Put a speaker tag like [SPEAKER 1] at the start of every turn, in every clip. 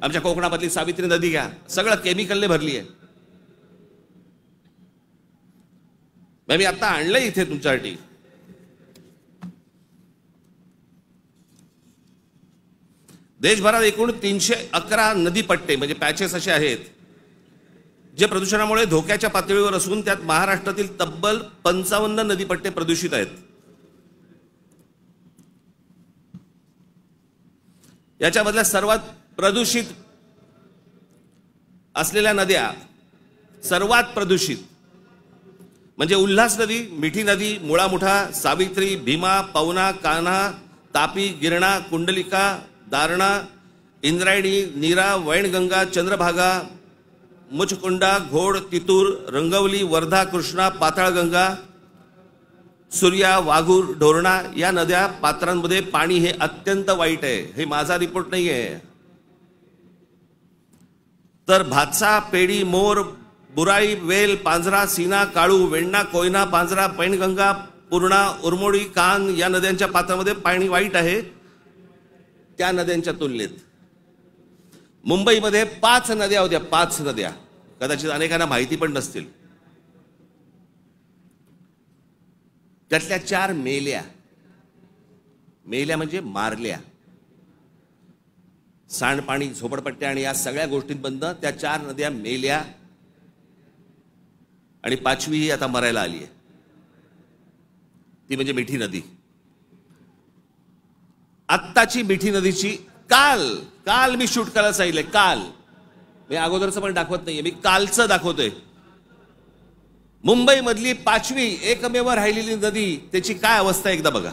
[SPEAKER 1] आमच्या कोकणामधली सावित्री नदी घ्या, सगळं केमिकलने भरली आहे. मी आता आणलंय इथे तुमच्यासाठी. देशभरात एकूण 311 नदीपट्टे म्हणजे पॅचेस असे आहेत जे प्रदूषणामुळे धोक्याच्या पातळीवर असून त्यात महाराष्ट्रातील तब्बल 55 नदीपट्टे प्रदूषित आहेत. याच्यामधल्या सर्वात प्रदूषित असलेल्या नद्या, सर्वात प्रदूषित म्हणजे उल्हास नदी, मिठी नदी, मुळामुठा, सावित्री, भीमा, पवना, कान्हा, तापी, गिरणा, कुंडलिका, दारणा, इंद्रायणी, नीरा, वैनगंगा, चंद्रभागा, मुचकुंडा, घोड, तितूर, रंगवली, वर्धा, कृष्णा, पाताळगंगा, सूर्या, वाघूर, ढोरणा या नद्या पात्रांमध्ये पाणी हे अत्यंत वाईट आहे. हे माझा रिपोर्ट नाही आहे. तर भातसा, पेडी, मोर, बुराई, वेल, पांझरा, सीना, काळू, वेण्णा, कोयना, पांझरा, पैनगंगा, पूर्णा, उरमोडी, कान या नद्यांच्या पात्रामध्ये पाणी वाईट आहे. त्या नद्यांच्या तुलनेत मुंबईमध्ये 5 नद्या होत्या, 5 नद्या, कदाचित अनेकांना माहिती पण नसतील. त्यातल्या 4 मेल्या. मेल्या म्हणजे मारल्या. सांडपाणी, झोपडपट्ट्या आणि या सगळ्या गोष्टींबद्दल त्या 4 नद्या मेल्या आणि 5वी ही आता मरायला आली आहे. ती म्हणजे मिठी नदी. आत्ताची मिठी नदीची काल मी शूट करायला सांगितलंय. काल मी अगोदरचं पण दाखवत नाहीये, मी कालचं दाखवतोय. मुंबई मधली 5वी एकमेव राहिलेली नदी, त्याची काय अवस्था एकदा बघा.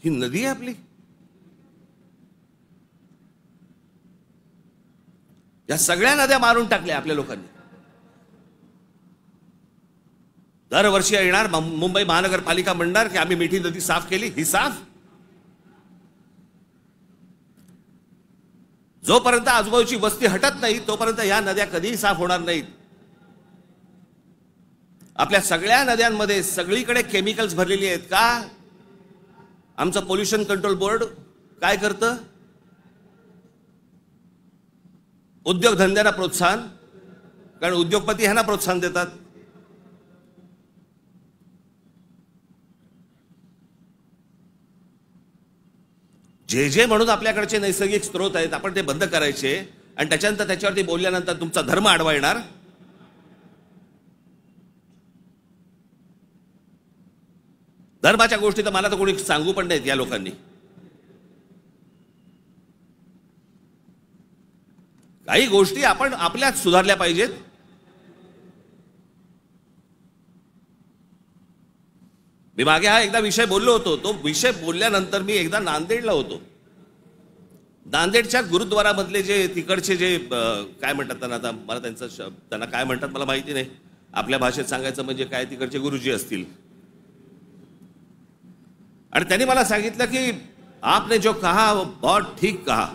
[SPEAKER 1] ही नदी आहे आपली. या सगळ्या नद्या मारून टाकल्या आपल्या लोकांनी. दरवर्षी येणार मुंबई महानगरपालिका म्हणणार की आम्ही मिठी नदी साफ केली. ही साफ जोपर्यंत आजूबाजूची वस्ती हटत नाही तोपर्यंत या नद्या कधीही साफ होणार नाहीत. आपल्या सगळ्या नद्यांमध्ये सगळीकडे केमिकल्स भरलेली आहेत. का? आमचं पोल्युशन कंट्रोल बोर्ड काय करतं? उद्योगधंद्यांना प्रोत्साहन, कारण उद्योगपती ह्यांना प्रोत्साहन देतात. जे म्हणून आपल्याकडचे नैसर्गिक स्रोत आहेत आपण ते बंद करायचे आणि त्याच्यानंतर त्याच्यावरती बोलल्यानंतर तुमचा धर्म आडवा येणार. धर्माच्या गोष्टी तर मला तर कोणी सांगू पण नाहीत या लोकांनी. काही गोष्टी आपण आपल्याच सुधारल्या पाहिजेत. मी मागे हा एकदा विषय बोललो होतो. तो विषय बोलल्यानंतर मी एकदा नांदेडला होतो. नांदेडच्या गुरुद्वारामधले जे तिकडचे जे काय म्हणतात त्यांना, आता मला त्यांना काय म्हणतात मला माहिती नाही. आपल्या भाषेत सांगायचं म्हणजे काय, तिकडचे गुरुजी असतील. आणि त्यांनी मला सांगितलं की आपने जो कहा वो बहुत ठीक कहा.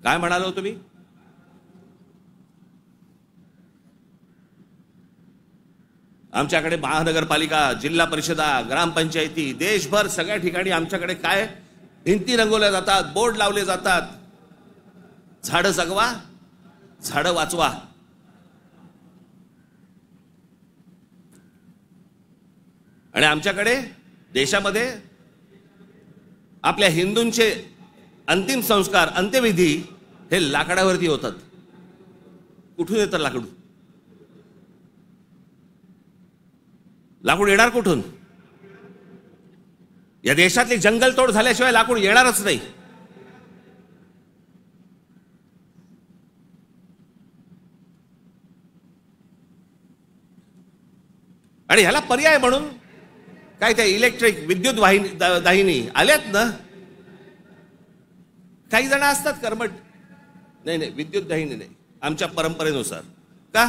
[SPEAKER 1] काय म्हणालो होतो मी? आमच्याकडे महानगरपालिका, जिल्हा परिषदा, ग्रामपंचायती, देशभर सगळ्या ठिकाणी आमच्याकडे काय भिंती रंगवल्या जातात, बोर्ड लावले जातात. झाडं जगवा, झाडं वाचवा. आणि आमच्याकडे देशामध्ये आपल्या हिंदूंचे अंतिम संस्कार, अंत्यविधी हे लाकडावरती होतात. कुठून येतं लाकूड? लाकूड येणार कुठून? या देशातली जंगलतोड झाल्याशिवाय लाकूड येणारच नाही. आणि ह्याला पर्याय म्हणून काय त्या इलेक्ट्रिक विद्युत दाहिनी आल्यात ना. काही जण असतात कर्मठ, नाही विद्युत दाहिनी नाही, आमच्या परंपरेनुसार. का?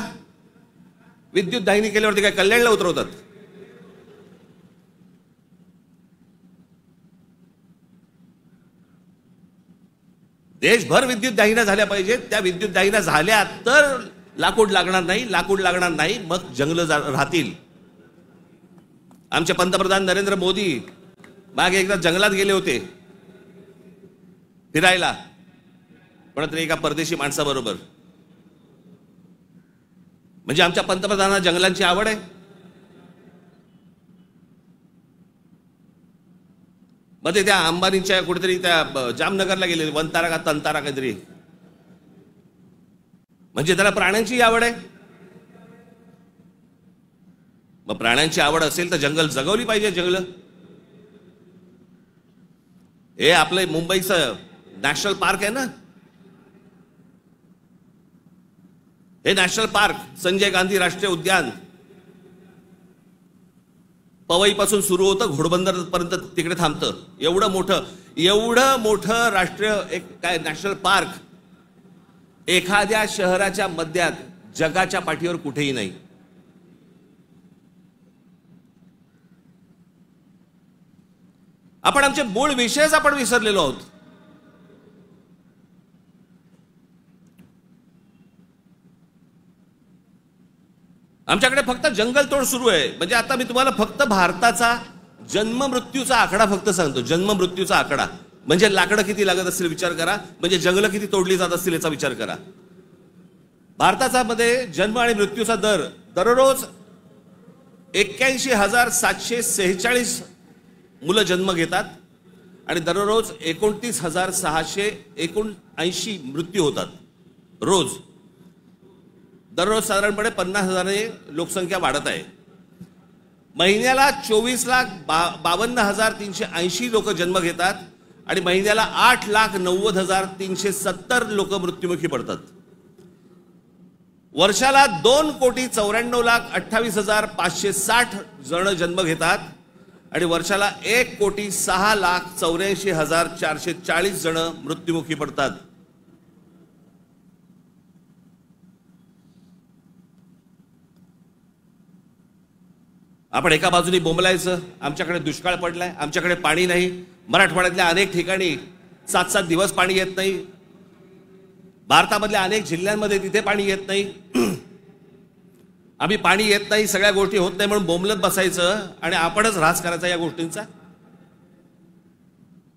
[SPEAKER 1] विद्युत दाहिनी केल्यावरती काय कल्याणला उतरवतात? देशभर विद्युत दाहिन्या झाल्या पाहिजेत. त्या विद्युत दाहिन्या झाल्या तर लाकूड लागणार नाही. लाकूड लागणार नाही मग जंगल राहतील. आमचे पंतप्रधान नरेंद्र मोदी मागे एकदा जंगलात गेले होते फिरायला, कोणतरी एका परदेशी माणसाबरोबर. म्हणजे आमच्या पंतप्रधानांना जंगलांची आवड आहे. मग ते त्या अंबानीच्या कुठेतरी त्या जामनगरला गेले, वनतारा का तंतारा काहीतरी. म्हणजे त्याला प्राण्यांची आवड आहे. मग प्राण्यांची आवड असेल तर जंगल जगवली पाहिजे. जंगल हे आपलं मुंबईचं नॅशनल पार्क आहे ना, हे नॅशनल पार्क संजय गांधी राष्ट्रीय उद्यान पवईपासून सुरू होतं, घोडबंदर पर्यंत तिकडे थांबतं. एवढं मोठं राष्ट्रीय एक काय नॅशनल पार्क एखाद्या शहराच्या मध्यात जगाच्या पाठीवर कुठेही नाही. आपण आमचे मूळ विषयच आपण विसरलेलो आहोत. आमच्याकडे फक्त जंगलतोड सुरू आहे. म्हणजे आता मी तुम्हाला फक्त भारताचा जन्म मृत्यूचा आकडा फक्त सांगतो. जन्म मृत्यूचा आकडा म्हणजे लाकडं किती लागत असतील विचार करा, म्हणजे जंगलं किती तोडली जात असतील याचा विचार करा. भारताचा मध्ये जन्म आणि मृत्यूचा दर दररोज 81,746 मुलं जन्म घेतात आणि दररोज 29,679 मृत्यू होतात रोज. दररोज साधारणपणे 50,000 लोकसंख्या वाढत आहे. महिन्याला 24,52,380 लोक जन्म घेतात आणि महिन्याला 8,90,370 लोक मृत्युमुखी पडतात. वर्षाला 2,94,28,560 जण जन्म घेतात आणि वर्षाला 1,06,84,440 जण मृत्युमुखी पडतात. आपण एका बाजूने बोंबलायचं, आमच्याकडे दुष्काळ पडलाय, आमच्याकडे पाणी नाही. मराठवाड्यातल्या अनेक ठिकाणी 7-7 दिवस पाणी येत नाही. भारतामधल्या अनेक जिल्ह्यांमध्ये तिथे पाणी येत नाही. आम्ही पाणी येत नाही, सगळ्या गोष्टी होत नाही म्हणून बोंबलत बसायचं आणि आपणच ऱ्हास करायचा या गोष्टींचा.